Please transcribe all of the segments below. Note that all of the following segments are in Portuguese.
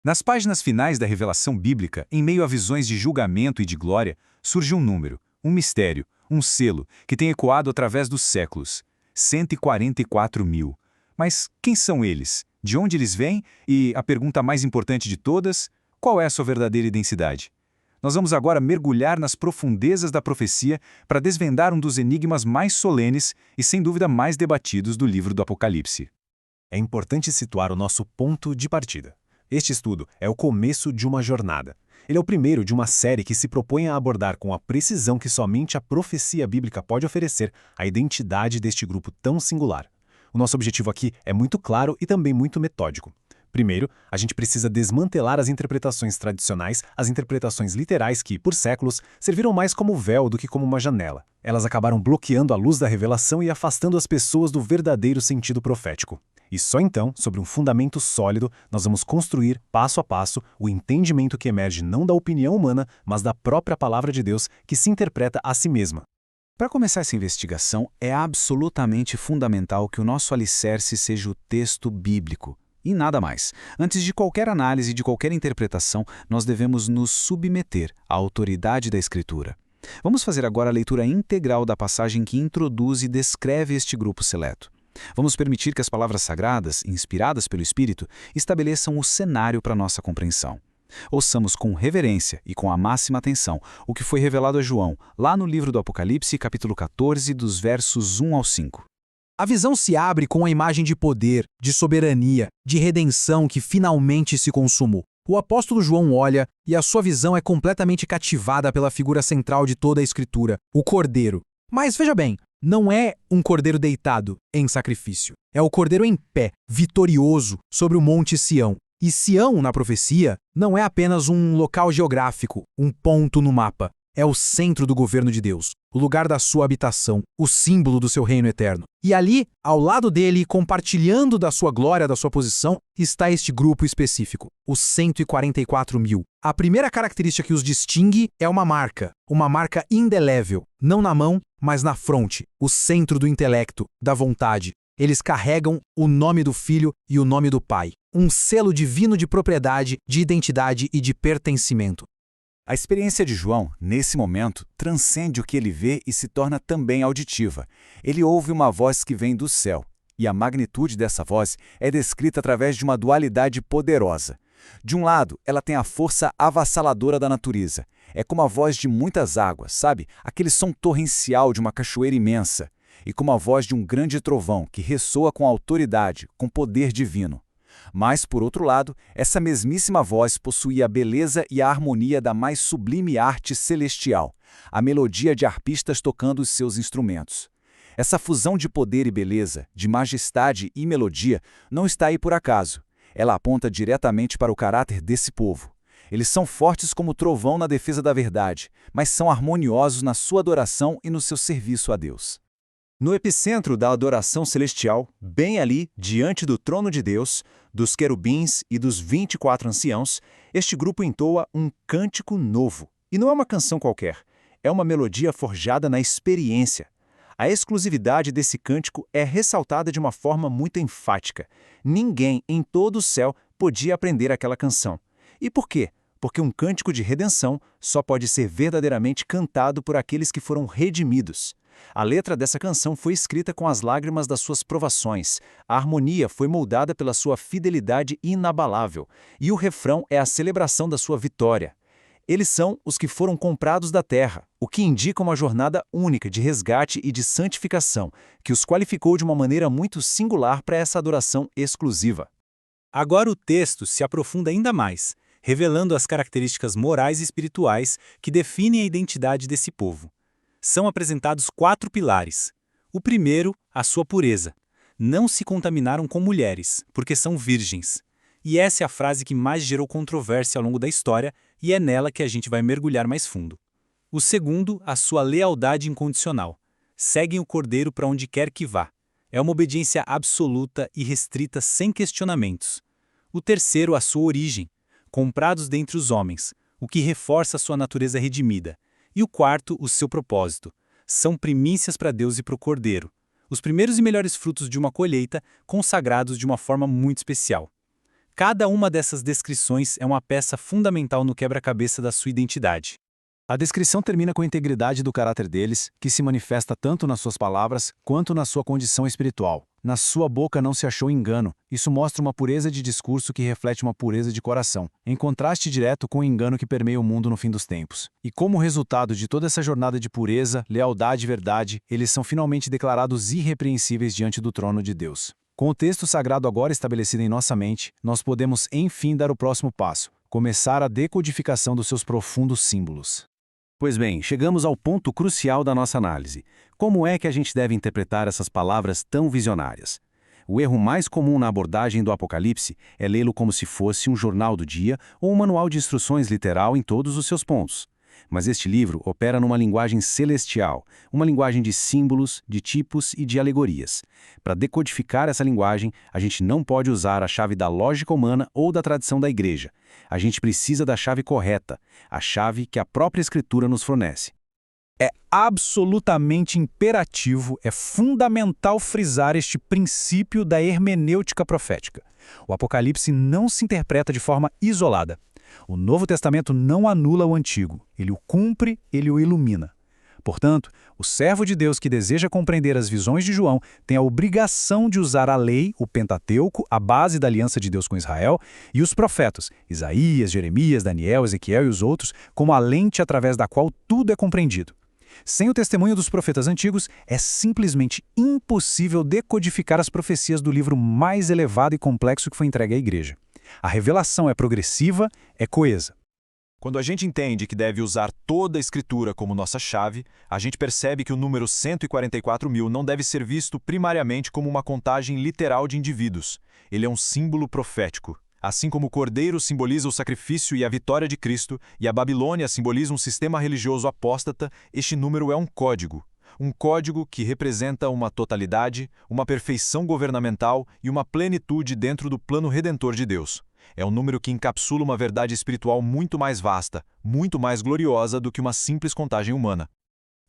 Nas páginas finais da revelação bíblica, em meio a visões de julgamento e de glória, surge um número, um mistério, um selo, que tem ecoado através dos séculos. 144 mil. Mas quem são eles? De onde eles vêm? E a pergunta mais importante de todas, qual é a sua verdadeira identidade? Nós vamos agora mergulhar nas profundezas da profecia para desvendar um dos enigmas mais solenes e, sem dúvida, mais debatidos do livro do Apocalipse. É importante situar o nosso ponto de partida. Este estudo é o começo de uma jornada. Ele é o primeiro de uma série que se propõe a abordar com a precisão que somente a profecia bíblica pode oferecer a identidade deste grupo tão singular. O nosso objetivo aqui é muito claro e também muito metódico. Primeiro, a gente precisa desmantelar as interpretações tradicionais, as interpretações literais que, por séculos, serviram mais como véu do que como uma janela. Elas acabaram bloqueando a luz da revelação e afastando as pessoas do verdadeiro sentido profético. E só então, sobre um fundamento sólido, nós vamos construir, passo a passo, o entendimento que emerge não da opinião humana, mas da própria palavra de Deus, que se interpreta a si mesma. Para começar essa investigação, é absolutamente fundamental que o nosso alicerce seja o texto bíblico. E nada mais. Antes de qualquer análise e de qualquer interpretação, nós devemos nos submeter à autoridade da Escritura. Vamos fazer agora a leitura integral da passagem que introduz e descreve este grupo seleto. Vamos permitir que as palavras sagradas, inspiradas pelo Espírito, estabeleçam o cenário para nossa compreensão. Ouçamos com reverência e com a máxima atenção o que foi revelado a João, lá no livro do Apocalipse, capítulo 14, dos versos 1 ao 5. A visão se abre com a imagem de poder, de soberania, de redenção que finalmente se consumou. O apóstolo João olha e a sua visão é completamente cativada pela figura central de toda a Escritura, o Cordeiro. Mas veja bem, não é um cordeiro deitado em sacrifício. É o cordeiro em pé, vitorioso, sobre o monte Sião. E Sião, na profecia, não é apenas um local geográfico, um ponto no mapa. É o centro do governo de Deus, o lugar da sua habitação, o símbolo do seu reino eterno. E ali, ao lado dele, compartilhando da sua glória, da sua posição, está este grupo específico, os 144 mil. A primeira característica que os distingue é uma marca indelével, não na mão, mas na fronte, o centro do intelecto, da vontade. Eles carregam o nome do Filho e o nome do Pai, um selo divino de propriedade, de identidade e de pertencimento. A experiência de João, nesse momento, transcende o que ele vê e se torna também auditiva. Ele ouve uma voz que vem do céu, e a magnitude dessa voz é descrita através de uma dualidade poderosa. De um lado, ela tem a força avassaladora da natureza. É como a voz de muitas águas, sabe? Aquele som torrencial de uma cachoeira imensa. E como a voz de um grande trovão que ressoa com autoridade, com poder divino. Mas, por outro lado, essa mesmíssima voz possuía a beleza e a harmonia da mais sublime arte celestial, a melodia de arpistas tocando os seus instrumentos. Essa fusão de poder e beleza, de majestade e melodia, não está aí por acaso. Ela aponta diretamente para o caráter desse povo. Eles são fortes como trovão na defesa da verdade, mas são harmoniosos na sua adoração e no seu serviço a Deus. No epicentro da adoração celestial, bem ali, diante do trono de Deus, dos querubins e dos 24 anciãos, este grupo entoa um cântico novo. E não é uma canção qualquer, é uma melodia forjada na experiência. A exclusividade desse cântico é ressaltada de uma forma muito enfática. Ninguém em todo o céu podia aprender aquela canção. E por quê? Porque um cântico de redenção só pode ser verdadeiramente cantado por aqueles que foram redimidos. A letra dessa canção foi escrita com as lágrimas das suas provações, a harmonia foi moldada pela sua fidelidade inabalável, e o refrão é a celebração da sua vitória. Eles são os que foram comprados da terra, o que indica uma jornada única de resgate e de santificação, que os qualificou de uma maneira muito singular para essa adoração exclusiva. Agora o texto se aprofunda ainda mais, revelando as características morais e espirituais que definem a identidade desse povo. São apresentados 4 pilares. O primeiro, a sua pureza. Não se contaminaram com mulheres, porque são virgens. E essa é a frase que mais gerou controvérsia ao longo da história, e é nela que a gente vai mergulhar mais fundo. O segundo, a sua lealdade incondicional. Seguem o Cordeiro para onde quer que vá. É uma obediência absoluta e restrita sem questionamentos. O terceiro, a sua origem. Comprados dentre os homens, o que reforça a sua natureza redimida. E o quarto, o seu propósito. São primícias para Deus e para o Cordeiro. Os primeiros e melhores frutos de uma colheita, consagrados de uma forma muito especial. Cada uma dessas descrições é uma peça fundamental no quebra-cabeça da sua identidade. A descrição termina com a integridade do caráter deles, que se manifesta tanto nas suas palavras quanto na sua condição espiritual. Na sua boca não se achou engano. Isso mostra uma pureza de discurso que reflete uma pureza de coração, em contraste direto com o engano que permeia o mundo no fim dos tempos. E como resultado de toda essa jornada de pureza, lealdade e verdade, eles são finalmente declarados irrepreensíveis diante do trono de Deus. Com o texto sagrado agora estabelecido em nossa mente, nós podemos enfim dar o próximo passo, começar a decodificação dos seus profundos símbolos. Pois bem, chegamos ao ponto crucial da nossa análise. Como é que a gente deve interpretar essas palavras tão visionárias? O erro mais comum na abordagem do Apocalipse é lê-lo como se fosse um jornal do dia ou um manual de instruções literal em todos os seus pontos. Mas este livro opera numa linguagem celestial, uma linguagem de símbolos, de tipos e de alegorias. Para decodificar essa linguagem, a gente não pode usar a chave da lógica humana ou da tradição da igreja. A gente precisa da chave correta, a chave que a própria Escritura nos fornece. É absolutamente imperativo, é fundamental frisar este princípio da hermenêutica profética. O Apocalipse não se interpreta de forma isolada. O Novo Testamento não anula o Antigo, ele o cumpre, ele o ilumina. Portanto, o servo de Deus que deseja compreender as visões de João tem a obrigação de usar a lei, o Pentateuco, a base da aliança de Deus com Israel, e os profetas, Isaías, Jeremias, Daniel, Ezequiel e os outros, como a lente através da qual tudo é compreendido. Sem o testemunho dos profetas antigos, é simplesmente impossível decodificar as profecias do livro mais elevado e complexo que foi entregue à igreja. A revelação é progressiva, é coesa. Quando a gente entende que deve usar toda a Escritura como nossa chave, a gente percebe que o número 144.000 não deve ser visto primariamente como uma contagem literal de indivíduos. Ele é um símbolo profético. Assim como o cordeiro simboliza o sacrifício e a vitória de Cristo, e a Babilônia simboliza um sistema religioso apóstata, este número é um código. Um código que representa uma totalidade, uma perfeição governamental e uma plenitude dentro do plano redentor de Deus. É um número que encapsula uma verdade espiritual muito mais vasta, muito mais gloriosa do que uma simples contagem humana.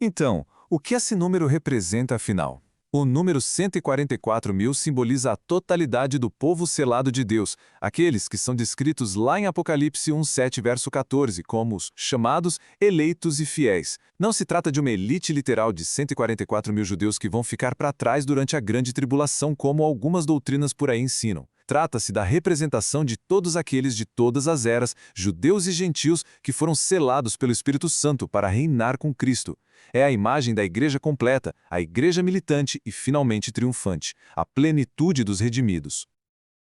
Então, o que esse número representa afinal? O número 144.000 simboliza a totalidade do povo selado de Deus, aqueles que são descritos lá em Apocalipse 1:7, verso 14, como os chamados, eleitos e fiéis. Não se trata de uma elite literal de 144.000 judeus que vão ficar para trás durante a grande tribulação, como algumas doutrinas por aí ensinam. Trata-se da representação de todos aqueles de todas as eras, judeus e gentios, que foram selados pelo Espírito Santo para reinar com Cristo. É a imagem da igreja completa, a igreja militante e finalmente triunfante, a plenitude dos redimidos.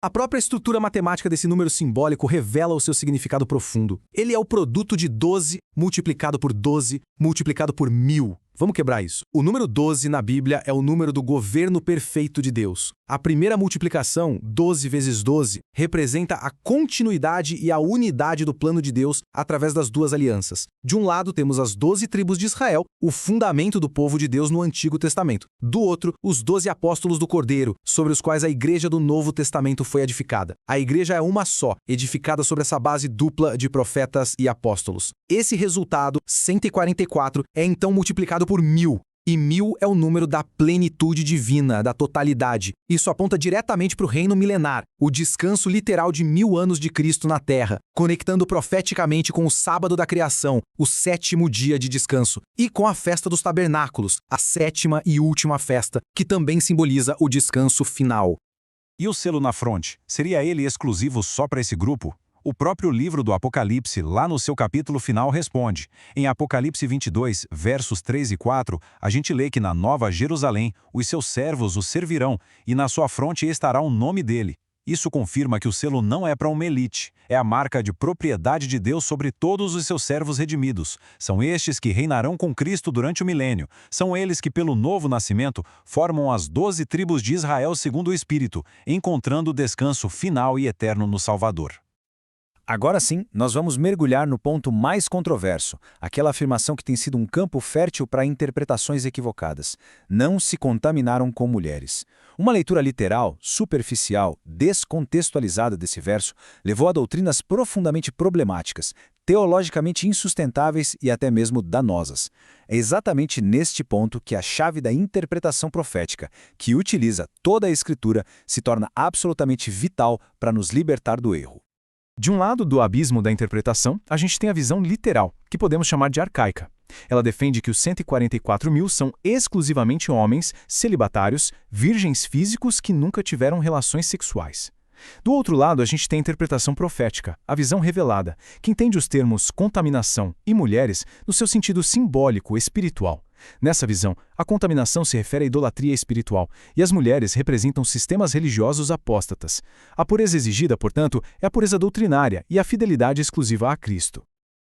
A própria estrutura matemática desse número simbólico revela o seu significado profundo. Ele é o produto de 12 multiplicado por 12 multiplicado por 1000. Vamos quebrar isso. O número 12 na Bíblia é o número do governo perfeito de Deus. A primeira multiplicação, 12 vezes 12, representa a continuidade e a unidade do plano de Deus através das duas alianças. De um lado, temos as 12 tribos de Israel, o fundamento do povo de Deus no Antigo Testamento. Do outro, os 12 apóstolos do Cordeiro, sobre os quais a igreja do Novo Testamento foi edificada. A igreja é uma só, edificada sobre essa base dupla de profetas e apóstolos. Esse resultado, 144, é então multiplicado por 1000. E 1000 é o número da plenitude divina, da totalidade. Isso aponta diretamente para o reino milenar, o descanso literal de 1000 anos de Cristo na Terra, conectando profeticamente com o sábado da criação, o 7º dia de descanso, e com a festa dos tabernáculos, a 7ª e última festa, que também simboliza o descanso final. E o selo na fronte? Seria ele exclusivo só para esse grupo? O próprio livro do Apocalipse, lá no seu capítulo final, responde. Em Apocalipse 22, versos 3 e 4, a gente lê que na Nova Jerusalém, os seus servos o servirão, e na sua fronte estará o nome dele. Isso confirma que o selo não é para uma elite, é a marca de propriedade de Deus sobre todos os seus servos redimidos. São estes que reinarão com Cristo durante o milênio. São eles que, pelo novo nascimento, formam as 12 tribos de Israel segundo o Espírito, encontrando o descanso final e eterno no Salvador. Agora sim, nós vamos mergulhar no ponto mais controverso, aquela afirmação que tem sido um campo fértil para interpretações equivocadas. Não se contaminaram com mulheres. Uma leitura literal, superficial, descontextualizada desse verso levou a doutrinas profundamente problemáticas, teologicamente insustentáveis e até mesmo danosas. É exatamente neste ponto que a chave da interpretação profética, que utiliza toda a Escritura, se torna absolutamente vital para nos libertar do erro. De um lado do abismo da interpretação, a gente tem a visão literal, que podemos chamar de arcaica. Ela defende que os 144 mil são exclusivamente homens, celibatários, virgens físicos que nunca tiveram relações sexuais. Do outro lado, a gente tem a interpretação profética, a visão revelada, que entende os termos contaminação e mulheres no seu sentido simbólico, espiritual. Nessa visão, a contaminação se refere à idolatria espiritual e as mulheres representam sistemas religiosos apóstatas. A pureza exigida, portanto, é a pureza doutrinária e a fidelidade exclusiva a Cristo.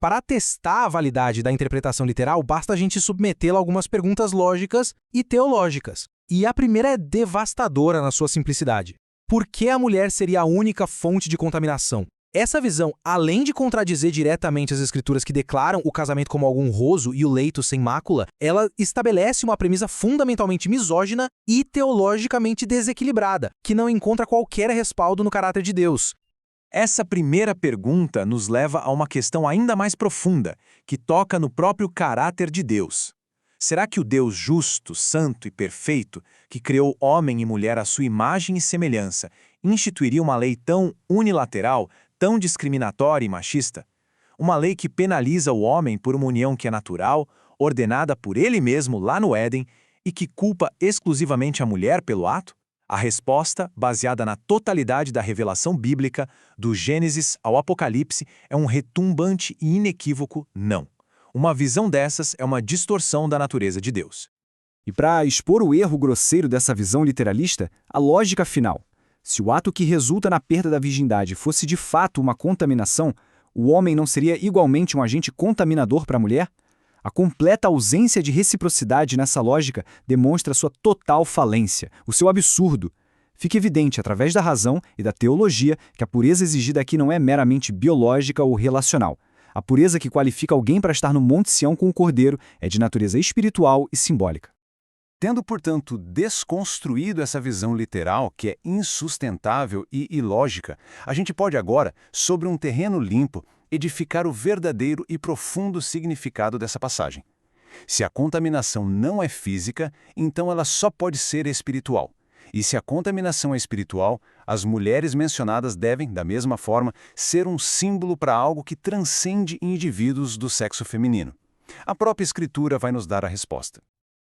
Para atestar a validade da interpretação literal, basta a gente submetê-la a algumas perguntas lógicas e teológicas. E a primeira é devastadora na sua simplicidade. Por que a mulher seria a única fonte de contaminação? Essa visão, além de contradizer diretamente as escrituras que declaram o casamento como algo honroso e o leito sem mácula, ela estabelece uma premissa fundamentalmente misógina e teologicamente desequilibrada, que não encontra qualquer respaldo no caráter de Deus. Essa primeira pergunta nos leva a uma questão ainda mais profunda, que toca no próprio caráter de Deus. Será que o Deus justo, santo e perfeito, que criou homem e mulher à sua imagem e semelhança, instituiria uma lei tão unilateral, tão discriminatória e machista? Uma lei que penaliza o homem por uma união que é natural, ordenada por ele mesmo lá no Éden, e que culpa exclusivamente a mulher pelo ato? A resposta, baseada na totalidade da revelação bíblica, do Gênesis ao Apocalipse, é um retumbante e inequívoco não. Uma visão dessas é uma distorção da natureza de Deus. E para expor o erro grosseiro dessa visão literalista, a lógica final. Se o ato que resulta na perda da virgindade fosse de fato uma contaminação, o homem não seria igualmente um agente contaminador para a mulher? A completa ausência de reciprocidade nessa lógica demonstra sua total falência, o seu absurdo. Fica evidente, através da razão e da teologia, que a pureza exigida aqui não é meramente biológica ou relacional. A pureza que qualifica alguém para estar no Monte Sião com o Cordeiro é de natureza espiritual e simbólica. Tendo, portanto, desconstruído essa visão literal, que é insustentável e ilógica, a gente pode agora, sobre um terreno limpo, edificar o verdadeiro e profundo significado dessa passagem. Se a contaminação não é física, então ela só pode ser espiritual. E se a contaminação é espiritual, as mulheres mencionadas devem, da mesma forma, ser um símbolo para algo que transcende indivíduos do sexo feminino. A própria Escritura vai nos dar a resposta.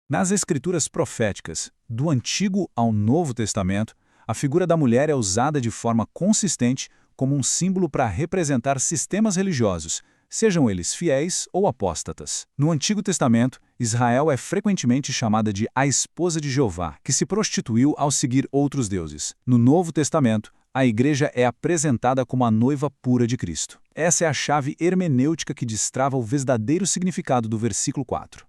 Nas escrituras proféticas, do Antigo ao Novo Testamento, a figura da mulher é usada de forma consistente como um símbolo para representar sistemas religiosos, sejam eles fiéis ou apóstatas. No Antigo Testamento, Israel é frequentemente chamada de a esposa de Jeová, que se prostituiu ao seguir outros deuses. No Novo Testamento, a igreja é apresentada como a noiva pura de Cristo. Essa é a chave hermenêutica que destrava o verdadeiro significado do versículo 4.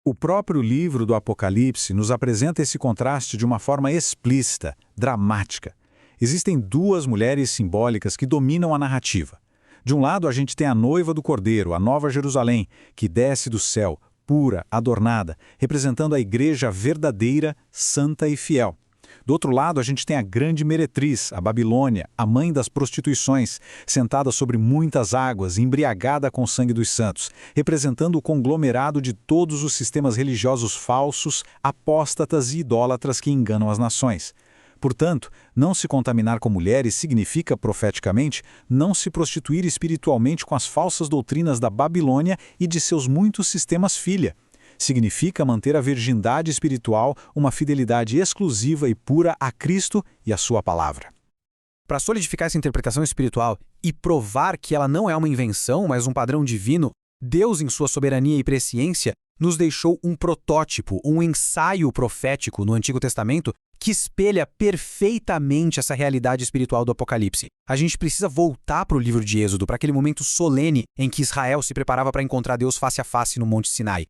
O próprio livro do Apocalipse nos apresenta esse contraste de uma forma explícita, dramática. Existem duas mulheres simbólicas que dominam a narrativa. De um lado, a gente tem a noiva do Cordeiro, a Nova Jerusalém, que desce do céu, pura, adornada, representando a igreja verdadeira, santa e fiel. Do outro lado, a gente tem a grande meretriz, a Babilônia, a mãe das prostituições, sentada sobre muitas águas, embriagada com o sangue dos santos, representando o conglomerado de todos os sistemas religiosos falsos, apóstatas e idólatras que enganam as nações. Portanto, não se contaminar com mulheres significa, profeticamente, não se prostituir espiritualmente com as falsas doutrinas da Babilônia e de seus muitos sistemas filha. Significa manter a virgindade espiritual, uma fidelidade exclusiva e pura a Cristo e a sua palavra. Para solidificar essa interpretação espiritual e provar que ela não é uma invenção, mas um padrão divino, Deus, em sua soberania e presciência, nos deixou um protótipo, um ensaio profético no Antigo Testamento que espelha perfeitamente essa realidade espiritual do Apocalipse. A gente precisa voltar para o livro de Êxodo, para aquele momento solene em que Israel se preparava para encontrar Deus face a face no Monte Sinai.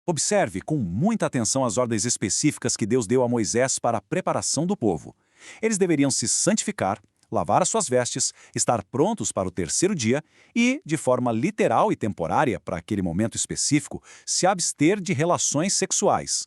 Observe com muita atenção as ordens específicas que Deus deu a Moisés para a preparação do povo. Eles deveriam se santificar, lavar as suas vestes, estar prontos para o terceiro dia e, de forma literal e temporária para aquele momento específico, se abster de relações sexuais.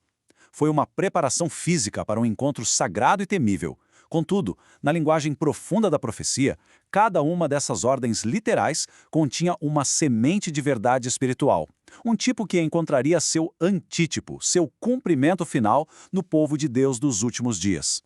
Foi uma preparação física para um encontro sagrado e temível. Contudo, na linguagem profunda da profecia, cada uma dessas ordens literais continha uma semente de verdade espiritual, um tipo que encontraria seu antítipo, seu cumprimento final no povo de Deus dos últimos dias.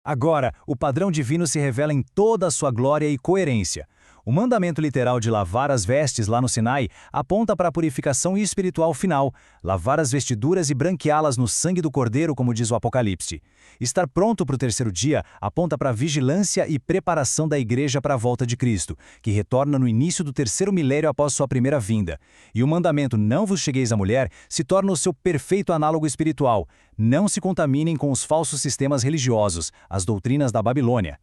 Agora, o padrão divino se revela em toda a sua glória e coerência. O mandamento literal de lavar as vestes lá no Sinai aponta para a purificação espiritual final, lavar as vestiduras e branqueá-las no sangue do Cordeiro, como diz o Apocalipse. Estar pronto para o terceiro dia aponta para a vigilância e preparação da igreja para a volta de Cristo, que retorna no início do terceiro milénio após sua primeira vinda. E o mandamento "não vos chegueis à mulher" se torna o seu perfeito análogo espiritual. Não se contaminem com os falsos sistemas religiosos, as doutrinas da Babilônia.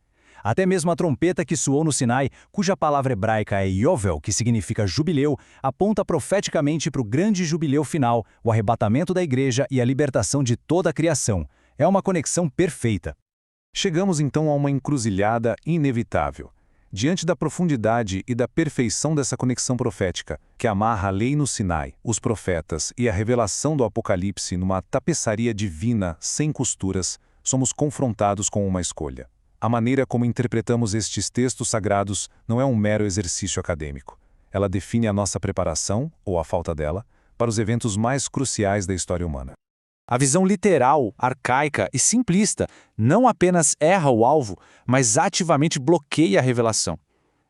Até mesmo a trompeta que soou no Sinai, cuja palavra hebraica é Yovel, que significa jubileu, aponta profeticamente para o grande jubileu final, o arrebatamento da igreja e a libertação de toda a criação. É uma conexão perfeita. Chegamos então a uma encruzilhada inevitável. Diante da profundidade e da perfeição dessa conexão profética, que amarra a lei no Sinai, os profetas e a revelação do Apocalipse numa tapeçaria divina sem costuras, somos confrontados com uma escolha. A maneira como interpretamos estes textos sagrados não é um mero exercício acadêmico. Ela define a nossa preparação, ou a falta dela, para os eventos mais cruciais da história humana. A visão literal, arcaica e simplista não apenas erra o alvo, mas ativamente bloqueia a revelação.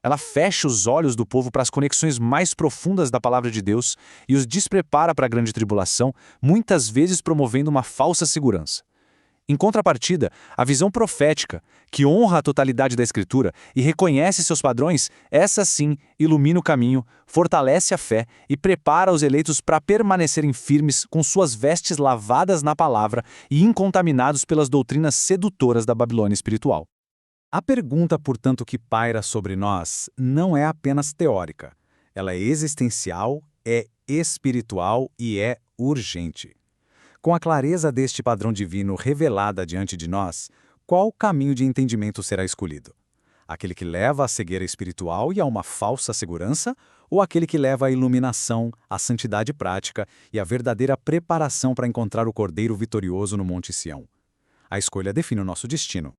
Ela fecha os olhos do povo para as conexões mais profundas da palavra de Deus e os desprepara para a grande tribulação, muitas vezes promovendo uma falsa segurança. Em contrapartida, a visão profética, que honra a totalidade da Escritura e reconhece seus padrões, essa sim ilumina o caminho, fortalece a fé e prepara os eleitos para permanecerem firmes com suas vestes lavadas na palavra e incontaminados pelas doutrinas sedutoras da Babilônia espiritual. A pergunta, portanto, que paira sobre nós não é apenas teórica. Ela é existencial, é espiritual e é urgente. Com a clareza deste padrão divino revelada diante de nós, qual caminho de entendimento será escolhido? Aquele que leva à cegueira espiritual e a uma falsa segurança, ou aquele que leva à iluminação, à santidade prática e à verdadeira preparação para encontrar o Cordeiro vitorioso no Monte Sião? A escolha define o nosso destino.